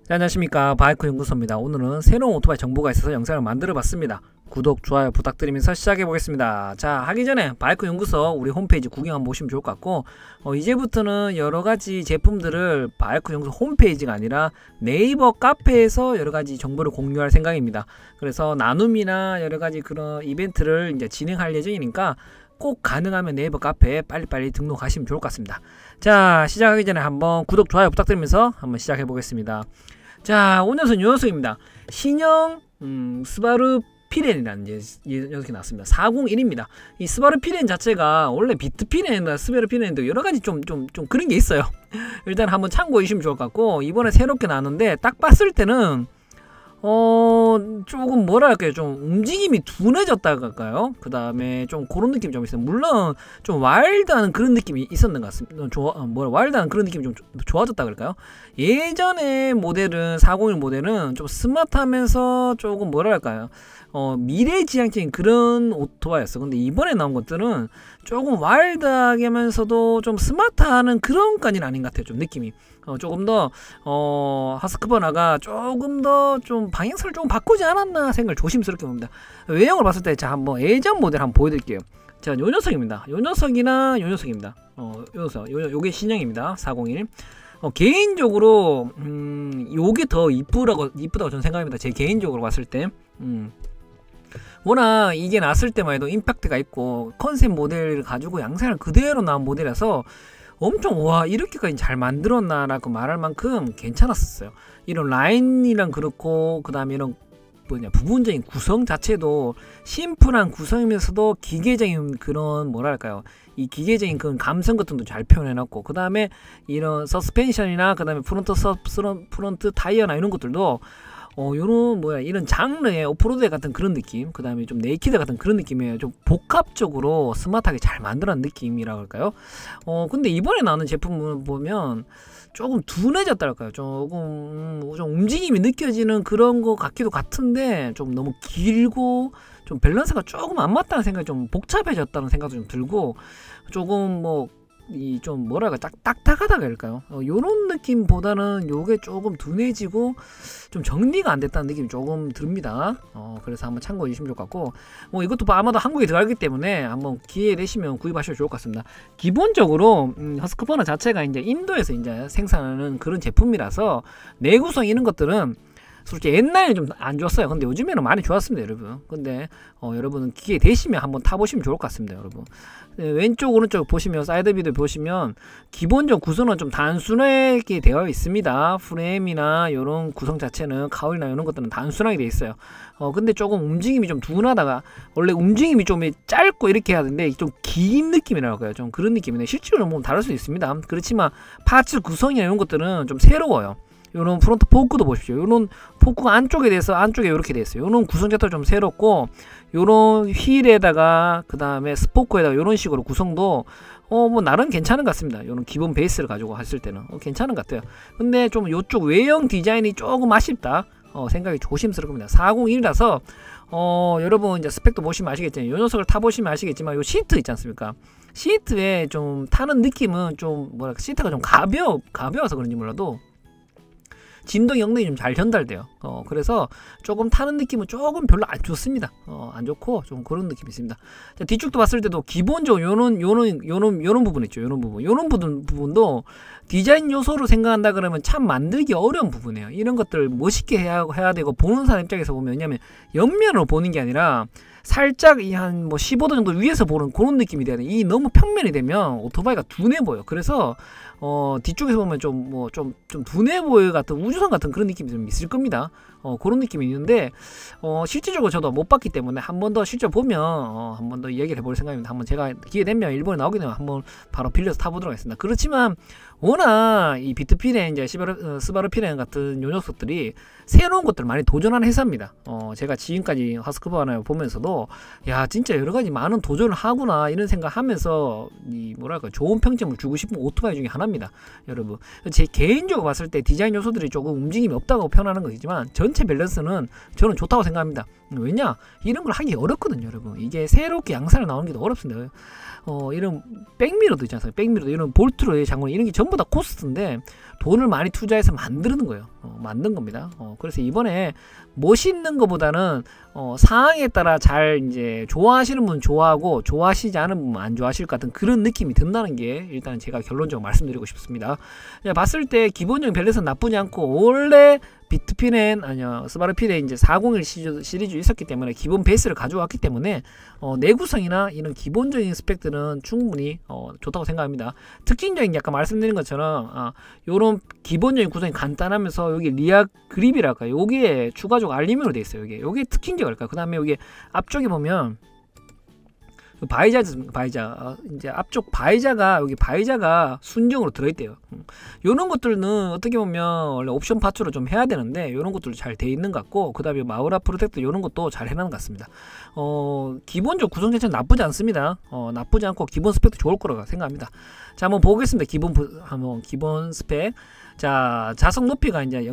네, 안녕하십니까, 바이크 연구소입니다. 오늘은 새로운 오토바이 정보가 있어서 영상을 만들어 봤습니다. 구독, 좋아요 부탁드리면서 시작해 보겠습니다. 자, 하기 전에 바이크 연구소 우리 홈페이지 구경 한번 보시면 좋을 것 같고, 이제부터는 여러가지 제품들을 바이크 연구소 홈페이지가 아니라 네이버 카페에서 여러가지 정보를 공유할 생각입니다. 그래서 나눔이나 여러가지 그런 이벤트를 이제 진행할 예정이니까 꼭 가능하면 네이버 카페에 빨리빨리 등록하시면 좋을 것 같습니다. 자, 시작하기 전에 한번 구독, 좋아요 부탁드리면서 한번 시작해 보겠습니다. 자, 오늘은 요 녀석입니다. 신형 스바루 피렌이라는 녀석이 나왔습니다. 401입니다. 이 스바루 피렌 자체가 원래 비트 피렌이나 스바루 피렌도 여러가지 좀 그런 게 있어요. 일단 한번 참고해 주시면 좋을 것 같고, 이번에 새롭게 나왔는데 딱 봤을 때는 조금 뭐랄까요, 좀 움직임이 둔해졌다 할까요? 그 다음에 좀 그런 느낌이 좀 있어요. 물론 좀 와일드한 그런 느낌이 있었는 것 같습니다. 와일드한 그런 느낌이 좀 좋아졌다 그럴까요? 예전에 모델은 401 모델은 좀 스마트하면서 조금 뭐랄까요, 미래지향적인 그런 오토바이였어. 근데 이번에 나온 것들은 조금 와일드하게 하면서도 좀 스마트하는 그런 까지는 아닌 것 같아요. 좀 느낌이 조금 더 하스크버나가 조금 더 좀 방향성을 조금 바꾸지 않았나 생각을 조심스럽게 봅니다. 외형을 봤을 때, 자, 한번 예전 모델 한번 보여드릴게요. 자, 요 녀석입니다. 요 녀석이나 요 녀석입니다. 요 녀석, 요게 신형입니다. 401. 개인적으로 요게 더 이쁘다고 저는 생각합니다. 제 개인적으로 봤을 때. 워낙 이게 나왔을 때만 해도 임팩트가 있고 컨셉 모델을 가지고 양산을 그대로 나온 모델이라서 엄청 와, 이렇게까지 잘 만들었나 라고 말할 만큼 괜찮았었어요. 이런 라인이랑 그렇고, 그 다음에 이런 부분적인 구성 자체도 심플한 구성이면서도 기계적인 그런 뭐랄까요, 이 기계적인 그런 감성 같은 것도 잘 표현해놨고, 그 다음에 이런 서스펜션이나 그 다음에 프론트 타이어나 이런 것들도 요런 이런 장르의 오프로드 같은 그런 느낌, 그 다음에 좀 네이키드 같은 그런 느낌이에요. 좀 복합적으로 스마트하게 잘 만들어낸 느낌이라고 할까요? 근데 이번에 나오는 제품을 보면 조금 둔해졌다 할까요? 조금 좀 움직임이 느껴지는 그런 거 같기도 같은데, 좀 너무 길고 좀 밸런스가 조금 안 맞다는 생각이, 좀 복잡해졌다는 생각도 좀 들고, 조금 이 좀 뭐랄까 딱딱하다 그럴까요? 요런 느낌보다는 요게 조금 둔해지고 좀 정리가 안 됐다는 느낌이 조금 듭니다. 그래서 한번 참고해 주시면 좋을 것 같고, 이것도 아마도 한국에 들어가기 때문에 한번 기회 되시면 구입하시면 좋을 것 같습니다. 기본적으로 허스크버너 자체가 이제 인도에서 이제 생산하는 그런 제품이라서 내구성 이런 것들은 솔직히 옛날에 좀 안 좋았어요. 근데 요즘에는 많이 좋았습니다, 여러분. 근데 여러분은 기회 되시면 한번 타보시면 좋을 것 같습니다, 여러분. 왼쪽 오른쪽 보시면, 사이드 비도 보시면 기본적 구성은 좀 단순하게 되어 있습니다. 프레임이나 이런 구성 자체는 카울이나 이런 것들은 단순하게 되어 있어요. 근데 조금 움직임이 좀 둔하다가, 원래 움직임이 좀 짧고 이렇게 해야 되는데 좀 긴 느낌이랄까요? 좀 그런 느낌이네. 실제로 보면 다를 수 있습니다. 그렇지만 파츠 구성이나 이런 것들은 좀 새로워요. 요런 프론트 포크도 보십시오. 요런 포크가 안쪽에 대해서 안쪽에 이렇게 되어 있어요. 요런 구성 자체가 좀 새롭고, 요런 휠에다가 그 다음에 스포크에다가 요런 식으로 구성도 나름 괜찮은 것 같습니다. 요런 기본 베이스를 가지고 했을 때는 괜찮은 것 같아요. 근데 좀 요쪽 외형 디자인이 조금 아쉽다 생각이 조심스럽습니다. 401이라서 여러분 이제 스펙도 보시면 아시겠지만, 요 녀석을 타보시면 아시겠지만, 요 시트 있지 않습니까? 시트에 좀 타는 느낌은 좀 뭐랄까, 시트가 좀 가벼워서 그런지 몰라도 진동 영역이 좀 잘 전달돼요. 그래서 조금 타는 느낌은 조금 별로 안 좋습니다. 안 좋고 좀 그런 느낌이 있습니다. 자, 뒤쪽도 봤을 때도 기본적으로 요런 부분 있죠. 요런 부분도 디자인 요소로 생각한다 그러면 참 만들기 어려운 부분이에요. 이런 것들 멋있게 해야 되고, 보는 사람 입장에서 보면, 왜냐면 옆면으로 보는 게 아니라 살짝 한 15도 정도 위에서 보는 그런 느낌이 돼야 돼. 이 너무 평면이 되면 오토바이가 둔해 보여. 그래서 뒤쪽에서 보면 좀 둔해 보여 같은 우주선 같은 그런 느낌이 좀 있을 겁니다. 그런 느낌이 있는데, 실질적으로 저도 못 봤기 때문에 한 번 더 실제 보면 한 번 더 이야기를 해볼 생각입니다. 한번 제가 기회 되면 일본에 나오게 되면 한번 바로 빌려서 타보도록 하겠습니다. 그렇지만 워낙 이 비트피렌, 이제 스바루 피렌 같은 요 녀석들이 새로운 것들을 많이 도전하는 회사입니다. 제가 지금까지 하스크버너 보면서도 야, 진짜 여러가지 많은 도전을 하구나 이런 생각하면서 이 뭐랄까 좋은 평점을 주고 싶은 오토바이 중에 하나입니다, 여러분. 제 개인적으로 봤을 때 디자인 요소들이 조금 움직임이 없다고 표현하는 것이지만, 전체 밸런스는 저는 좋다고 생각합니다. 왜냐, 이런 걸 하기 어렵거든요, 여러분. 이게 새롭게 양산을 나오는 게 더 어렵습니다. 이런 백미러도 있지 않습니까? 백미러도 이런 볼트로 장군 이런 게 전부 다 코스트인데 돈을 많이 투자해서 만드는 거예요. 만든 겁니다. 그래서 이번에 멋있는 것보다는 상황에 따라 잘 이제 좋아하시는 분 좋아하고 좋아하시지 않은 분 안 좋아하실 것 같은 그런 느낌이 든다는 게 일단 제가 결론적으로 말씀드리고 싶습니다. 봤을 때 기본적인 밸런스는 나쁘지 않고 원래 비트핀엔 아니요 스바르핀에 이제 401 시리즈 있었기 때문에 기본 베이스를 가져왔기 때문에 내구성이나 이런 기본적인 스펙들은 충분히 좋다고 생각합니다. 특징적인 게 아까 말씀드린 것처럼 요런 기본적인 구성이 간단하면서 여기 리아 그립이랄까 여기에 추가적으로 알루미늄으로 되어 있어요. 요게 특징적일까. 그 다음에 여기 앞쪽에 보면 바이자 이제 앞쪽 바이자가 여기 바이자가 순정으로 들어있대요. 요런 것들은 어떻게 보면 원래 옵션 파츠로 좀 해야 되는데 요런 것들도 잘 돼 있는 것 같고, 그 다음에 마우라 프로텍터 요런 것도 잘 해놓은 것 같습니다. 기본적 구성 자체는 나쁘지 않습니다. 나쁘지 않고 기본 스펙도 좋을 거라고 생각합니다. 자, 한번 보겠습니다. 기본 스펙. 자, 자석 높이가 이제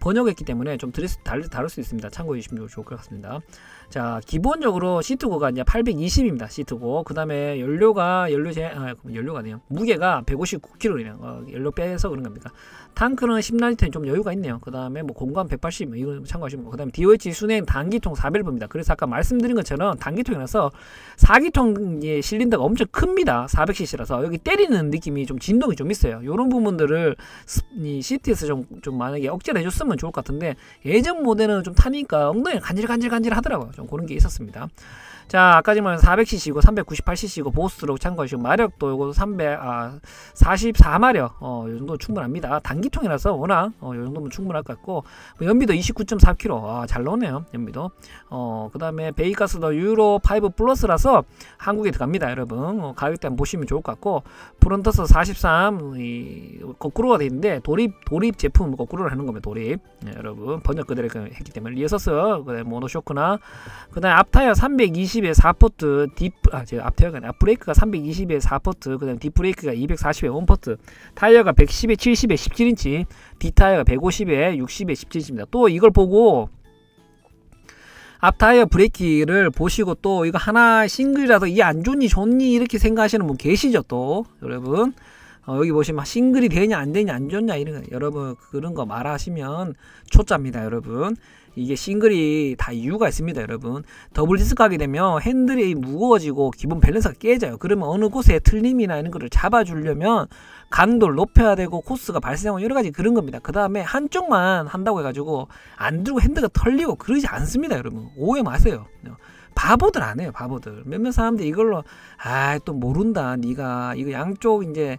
번역했기 때문에 좀 다를 수 있습니다. 참고해 주시면 좋을 것 같습니다. 자, 기본적으로 시트고가 이제 820입니다. 시트고. 그 다음에 연료가 아니에요. 무게가 159kg네요. 연료 빼서 그런 겁니다. 탕크는 10리터는 좀 여유가 있네요. 그 다음에 뭐 공간 180, 이거 참고하시면. 그 다음에 DOH 순행 단기통 4밸브입니다. 그래서 아까 말씀드린 것처럼 단기통이라서 4기통 실린더가 엄청 큽니다. 400cc라서 여기 때리는 느낌이 좀 진동이 좀 있어요. 이런 부분들을 이 시트에서 좀 만약에 억제를 해줬으면 좋을 것 같은데, 예전 모델은 좀 타니까 엉덩이가 간질 하더라고요. 좀 그런 게 있었습니다. 자, 아까 지만 400cc고 398cc고 보스로 참고하시고, 마력도 요거 44마력 요 정도 충분합니다. 단기통이라서 워낙 요 정도면 충분할 것 같고, 연비도 29.4km 잘 나오네요. 연비도. 그 다음에 배기가스도 유로 5 플러스라서 한국에 들어갑니다. 여러분 가격대 한번 보시면 좋을 것 같고, 프론터스 43 거꾸로가 되어 있는데 도립 제품 거꾸로를 하는 겁니다. 도립. 네, 여러분 번역 그대로 했기 때문에 리어서스, 그다음에 모노쇼크나, 그다음에 앞타이어 320에 4포트, 앞타이어가 아니라 앞브레이크가 320에 4포트, 그다음에 뒷브레이크가 240에 1포트, 타이어가 110에 70에 17인치, 뒷타이어가 150에 60에 17인치입니다. 또 이걸 보고 앞타이어 브레이크를 보시고 또 이거 하나 싱글이라도 이 안 좋니 이렇게 생각하시는 분 계시죠. 또 여러분 여기 보시면 싱글이 되냐 안 되냐 안 좋냐 이런 거, 여러분 그런 거 말하시면 초짜입니다. 여러분 이게 싱글이 다 이유가 있습니다. 여러분 더블 디스크 하게 되면 핸들이 무거워지고 기본 밸런스가 깨져요. 그러면 어느 곳에 틀림이나 이런 거를 잡아주려면 강도를 높여야 되고 코스가 발생하고 여러가지 그런 겁니다. 그 다음에 한쪽만 한다고 해가지고 안 들고 핸드가 털리고 그러지 않습니다. 여러분 오해 마세요. 바보들 안 해요. 바보들. 몇몇 사람들이 이걸로 또 모른다. 네가 이거 양쪽 이제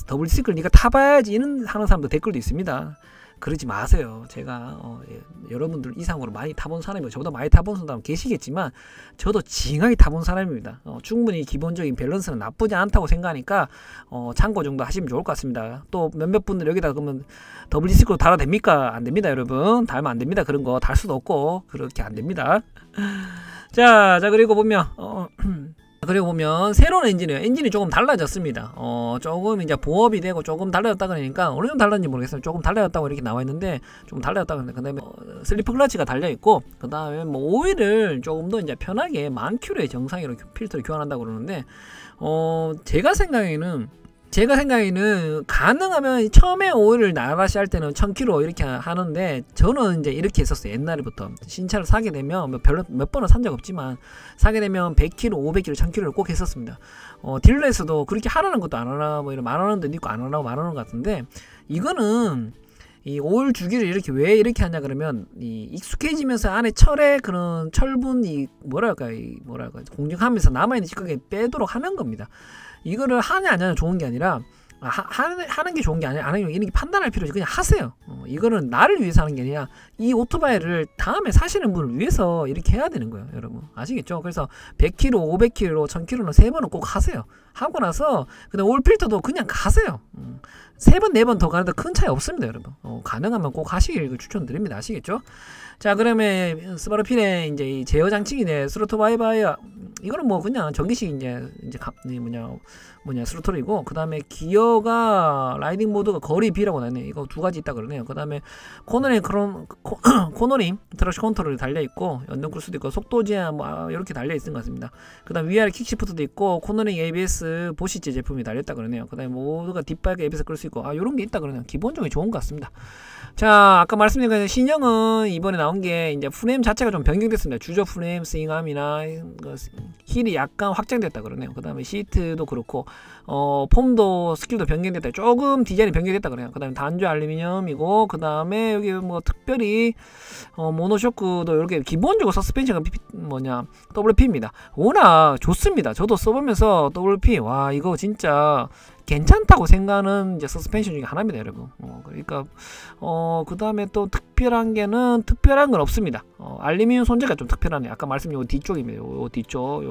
더블 디스크를 네가 타봐야지 이런 하는 사람도 댓글도 있습니다. 그러지 마세요. 제가 여러분들 이상으로 많이 타본 사람이고 저보다 많이 타본 사람 계시겠지만 저도 징하게 타본 사람입니다. 충분히 기본적인 밸런스는 나쁘지 않다고 생각하니까 참고 정도 하시면 좋을 것 같습니다. 또 몇몇 분들 여기다 그러면 더블 디스크로 달아도 됩니까? 안 됩니다. 여러분 달면 안 됩니다. 그런 거 달 수도 없고 그렇게 안 됩니다. 자 그리고 보면 새로운 엔진이 조금 달라졌습니다. 조금 이제 보업이 되고 조금 달라졌다 그러니까 어느 정도 달랐는지 모르겠어요. 조금 달라졌다고 이렇게 나와 있는데 좀 달라졌다고 그러는데, 그다음에 슬리퍼 클러치가 달려 있고, 그다음에 뭐 오일을 조금 더 이제 편하게 10,000km의 정상으로 필터를 교환한다고 그러는데, 제가 생각에는 가능하면 처음에 오일을 나가시 할 때는 1000km 이렇게 하는데, 저는 이제 이렇게 했었어요. 옛날부터 신차를 사게 되면 몇 번은 산 적 없지만 사게 되면 100km, 500km, 1000km를 꼭 했었습니다. 딜러에서도 그렇게 하라는 것도 안 하나, 뭐 이런 10,000원도 있고 안 하라고 말하는 것 같은데, 이거는 이 오일 주기를 이렇게 왜 이렇게 하냐 그러면, 이 익숙해지면서 안에 철의 그런 철분이 뭐랄까 공정하면서 남아있는 찌꺼기 빼도록 하는 겁니다. 이거를 하냐 안 하냐 좋은 게 아니라 하는 게 좋은 게 아니라 안 하는 게 이런 게 판단할 필요 없이 그냥 하세요. 이거는 나를 위해서 하는 게 아니라 이 오토바이를 다음에 사시는 분을 위해서 이렇게 해야 되는 거예요. 여러분 아시겠죠? 그래서 100km, 500km, 1000km는 3번은 꼭 하세요. 하고 나서 그다음 오일 필터도 그냥 가세요. 3번, 4번 더 가는데 큰 차이 없습니다. 여러분 가능하면 꼭 하시길 추천드립니다. 아시겠죠? 자, 그러면 스바르핀의 이제 이 제어 장치기네. 스로토 바이바이어. 이거는 뭐 그냥 전기식 이제 스루톨이고, 그 다음에 기어가 라이딩 모드가 거리 B라고 나네요. 이거 두 가지 있다 그러네요. 그 다음에 코너링 코너링 트랙션 컨트롤이 달려 있고, 연동 클 수도 있고, 속도 제한 이렇게 달려 있는 것 같습니다. 그 다음 위아래 킥시프트도 있고, 코너링 ABS 보시제 제품이 달렸다 그러네요. 그 다음에 모두가 뒷바이크 ABS 끌 수 있고, 요런 게 있다 그러네요. 기본적으로 좋은 것 같습니다. 자, 아까 말씀드린 거 신형은 이번에 나온 게 이제 프레임 자체가 좀 변경됐습니다. 주저 프레임 스윙암이나 힐이 약간 확장됐다 그러네요. 그 다음에 시트도 그렇고, 폼도 스킬도 변경됐다. 조금 디자인이 변경됐다 그래요. 그 다음에 단조 알루미늄이고, 그 다음에 여기 뭐 특별히 모노쇼크도 이렇게 기본적으로 서스펜션은 WP입니다. 워낙 좋습니다. 저도 써보면서 WP 와 이거 진짜 괜찮다고 생각하는 이제 서스펜션 중에 하나입니다, 여러분. 그러니까 그 다음에 또 특별한 건 없습니다. 알루미늄 손재가 좀 특별하네. 아까 말씀드린 요 뒤쪽입니다. 요 뒤쪽,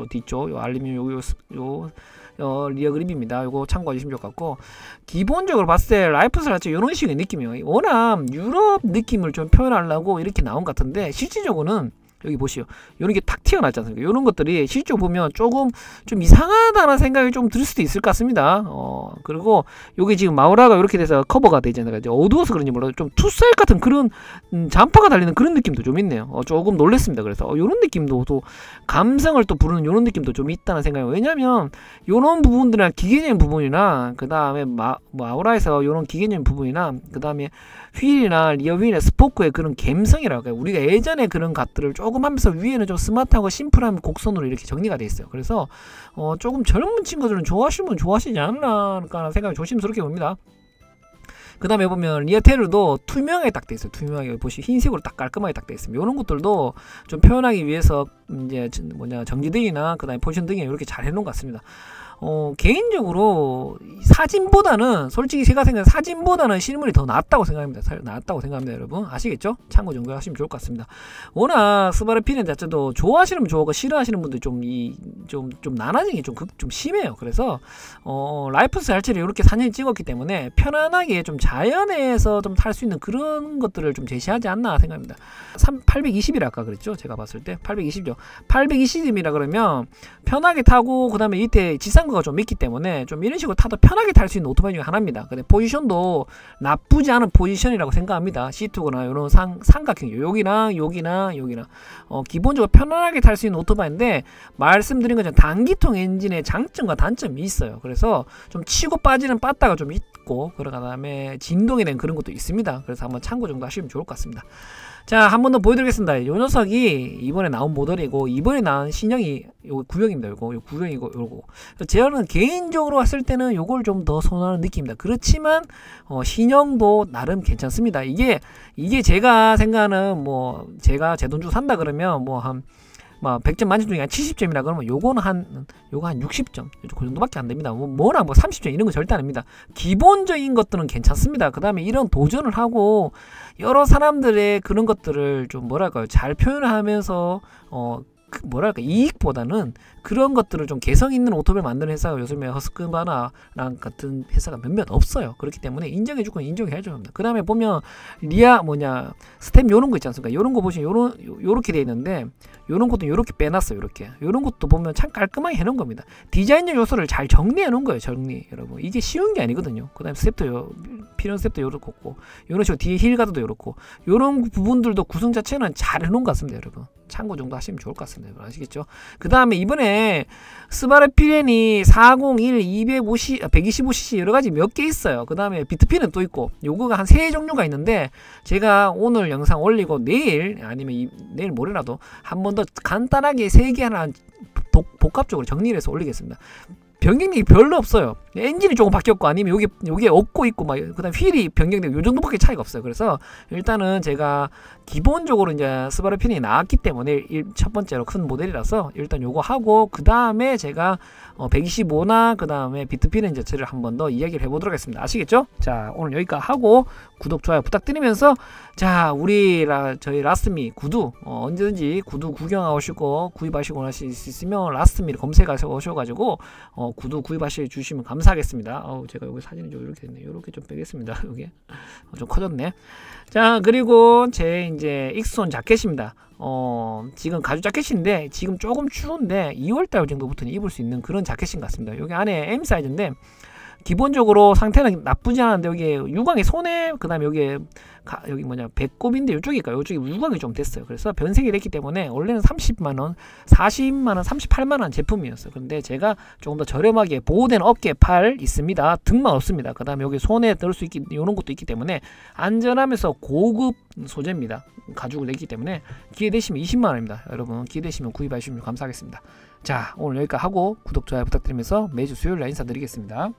요 알루미늄 요 리어 그립입니다. 요거 참고해 주시면 좋을 것 같고, 기본적으로 봤을 때 라이프스 자체 요런 식의 느낌이에요. 워낙 유럽 느낌을 좀 표현하려고 이렇게 나온 것 같은데, 실질적으로는 여기 보시오. 요런 게 탁 튀어나왔지 않습니까? 요런 것들이 실제로 보면 조금 좀 이상하다는 생각이 좀 들 수도 있을 것 같습니다. 그리고 요게 지금 마우라가 이렇게 돼서 커버가 되잖아요. 어두워서 그런지 몰라도 좀 투셀 같은 그런 잠파가 달리는 그런 느낌도 좀 있네요. 조금 놀랬습니다. 그래서 요런 느낌도 또 감성을 또 부르는 요런 느낌도 좀 있다는 생각이. 왜냐면 요런 부분들이나 기계적인 부분이나, 그 다음에 마우라에서 요런 기계적인 부분이나, 그 다음에 휠이나 리어 휠의 스포크의 그런 감성이라고 해요. 우리가 예전에 그런 것들을 조금 하면서 위에는 좀 스마트하고 심플한 곡선으로 이렇게 정리가 돼 있어요. 그래서 조금 젊은 친구들은 좋아하시는 분 좋아하시지 않나 하는 생각이 조심스럽게 봅니다. 그 다음에 보면 리어 테일도 투명하게 딱 돼 있어요. 투명하게 보시 흰색으로 딱 깔끔하게 딱 돼 있습니다. 이런 것들도 좀 표현하기 위해서 이제 정지등이나 그 다음에 포지션 등에 이렇게 잘 해놓은 것 같습니다. 개인적으로 사진보다는, 솔직히 제가 생각하는 사진보다는 실물이 더 낫다고 생각합니다. 여러분 아시겠죠? 참고 정도 하시면 좋을 것 같습니다. 워낙 스바루 피렌 자체도 좋아하시는 분 좋아하고 싫어하시는 분들 좀 나눠지는 게 좀 심해요. 그래서 라이프스 자체를 이렇게 사진을 찍었기 때문에 편안하게 좀 자연에서 좀 탈 수 있는 그런 것들을 좀 제시하지 않나 생각합니다. 820이라 아까 그랬죠? 제가 봤을 때 820죠. 820이라 그러면 편하게 타고, 그 다음에 이때 지상거가 좀 있기 때문에 좀 이런 식으로 타도 편하게 탈 수 있는 오토바이 중에 하나입니다. 근데 포지션도 나쁘지 않은 포지션이라고 생각합니다. C2거나 이런 삼각형, 여기나 기본적으로 편안하게 탈 수 있는 오토바이인데, 말씀드린 것처럼 단기통 엔진의 장점과 단점이 있어요. 그래서 좀 치고 빠지는 빠따가 좀 있고, 그 다음에 진동이 된 그런 것도 있습니다. 그래서 한번 참고 정도 하시면 좋을 것 같습니다. 자, 한 번 더 보여드리겠습니다. 요 녀석이 이번에 나온 모델이고, 이번에 나온 신형이 요 구형입니다. 요 구형이고, 요거. 저는 개인적으로 왔을 때는 요걸 좀 더 선호하는 느낌입니다. 그렇지만, 신형도 나름 괜찮습니다. 이게 제가 생각하는, 제가 제 돈 주고 산다 그러면, 100점 만점 중에 한 70점이라 그러면 요거 한 60점 그 정도밖에 안 됩니다. 뭐랑 30점 이런 거 절대 아닙니다. 기본적인 것들은 괜찮습니다. 그 다음에 이런 도전을 하고 여러 사람들의 그런 것들을 좀 잘 표현하면서 이익보다는 그런 것들을 좀 개성 있는 오토바이를 만드는 회사가 요즘에 허스크바나랑 같은 회사가 몇몇 없어요. 그렇기 때문에 인정해줄 건 인정해야죠 합니다. 그 다음에 보면 스텝 요런 거 있지 않습니까? 요런 거 보시면 요렇게 돼 있는데, 요런 것도 요렇게 빼놨어요. 요런 것도 보면 참 깔끔하게 해놓은 겁니다. 디자인적 요소를 잘 정리해 놓은 거예요. 여러분 이게 쉬운 게 아니거든요. 그 다음에 스텝도 필연 스텝도 요렇고, 요런 식으로 뒤에 힐 가드도 요렇고, 요런 부분들도 구성 자체는 잘 해놓은 것 같습니다. 여러분 참고 정도 하시면 좋을 것 같습니다. 여러분 아시겠죠? 그 다음에 이번에 스바루 피렌이 401, 125cc 여러가지 몇 개 있어요. 그 다음에 비트핀은 또 있고, 요거가 한 3종류가 있는데, 제가 오늘 영상 올리고 내일 아니면 내일 모레라도 한 번 더 간단하게 3개 하나 복합적으로 정리를 해서 올리겠습니다. 변경력이 별로 없어요. 엔진이 조금 바뀌었고, 아니면 요게 없고 있고, 그 다음 휠이 변경되고, 요 정도밖에 차이가 없어요. 그래서 일단은 제가 기본적으로 이제 스바루 피렌이 나왔기 때문에 첫 번째로 큰 모델이라서 일단 요거 하고, 그 다음에 제가 125나 그 다음에 비트피렌 자체를 한 번 더 이야기를 해보도록 하겠습니다. 아시겠죠? 자, 오늘 여기까지 하고 구독, 좋아요 부탁드리면서, 자, 저희 라스미 구두 언제든지 구두 구경하시고 구입하시고 하실 수 있으면 라스미를 검색하셔 오셔가지고 구두 구입하셔 주시면 감사합니다. 감사하겠습니다. 제가 여기 사진이 좀 이렇게 됐네. 이렇게 좀 빼겠습니다. 여기 좀 커졌네. 자, 그리고 제 이제 익스온 자켓입니다. 지금 가죽 자켓인데 지금 조금 추운데 2월달 정도부터는 입을 수 있는 그런 자켓인 것 같습니다. 여기 안에 M 사이즈인데 기본적으로 상태는 나쁘지 않은데 여기 유광이 손에, 그 다음에 여기 뭐냐 배꼽인데 이쪽일까요? 이쪽이 유광이 좀 됐어요. 그래서 변색이 됐기 때문에 원래는 30만원, 40만원, 38만원 제품이었어요. 근데 제가 조금 더 저렴하게 보호된 어깨, 팔 있습니다. 등만 없습니다. 그 다음에 여기 손에 넣을 수 있기, 이런 것도 있기 때문에 안전하면서 고급 소재입니다. 가죽을 냈기 때문에 기회 되시면 20만원입니다. 여러분 기회 되시면 구입하시면 감사하겠습니다. 자, 오늘 여기까지 하고 구독, 좋아요 부탁드리면서 매주 수요일날 인사드리겠습니다.